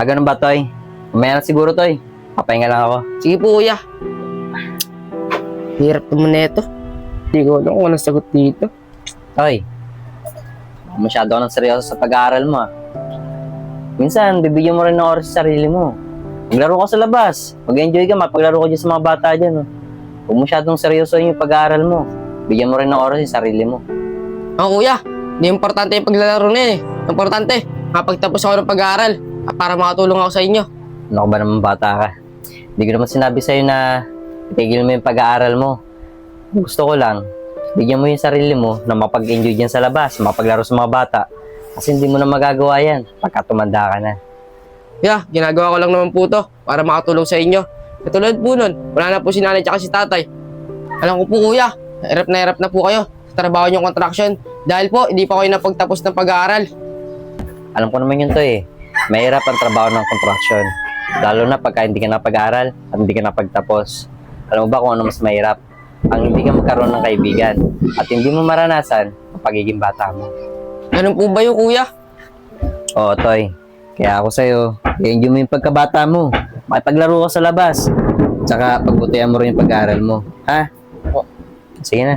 Ganun ba, Toy? Mamaya na siguro, Toy. Papahinga lang ako. Sige po, kuya. Hirap naman na ito. Hindi ko alam kung anong sagot dito. Toy, masyado ka ng seryoso sa pag-aaral mo, ah. Minsan, bibigyan mo rin ng oras sa sarili mo. Maglaro ka sa labas. Mag-enjoy ka, mapaglaro ka dyan sa mga bata dyan. Oh. Huwag masyadong seryoso yung pag-aaral mo. Bigyan mo rin ng oras sa sarili mo. Kuya, hindi importante yung paglalaro na eh. Importante, kapagtapos ako ng pag-aaral para makatulong ako sa inyo. Ano ka ba naman bata ka? Hindi ko naman sinabi sa'yo na itigil mo yung pag-aaral mo. Gusto ko lang, bigyan mo yung sarili mo na mapag-enjoy dyan sa labas, mapaglaro sa mga bata. Kasi hindi mo na magagawa yan pagka tumanda ka na. Yeah, ginagawa ko lang naman po to para makatulong sa inyo. Katulad po nun, wala na po si nanay tsaka si tatay. Alam ko po kuya, na hirap na po kayo sa trabaho niyong construction dahil po hindi pa kayo napagtapos ng pag-aaral. Alam ko naman yun to eh. Mahirap ang trabaho ng construction. Lalo na pagka hindi ka napag-aaral at hindi ka napagtapos. Alam mo ba kung ano mas mahirap? Ang hindi ka magkaroon ng kaibigan at hindi mo maranasan ang pagiging bata mo. Ganun po ba yung kuya? Oo, Toy. Kaya ako sa'yo, i-enjoy mo yung pagkabata mo. Makipaglaro ka sa labas. Tsaka pagbutihan mo rin yung pag-aaral mo. Ha? O, sige na.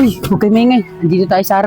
Uy, huwag kayo maingay. Nandito tayo sa harap.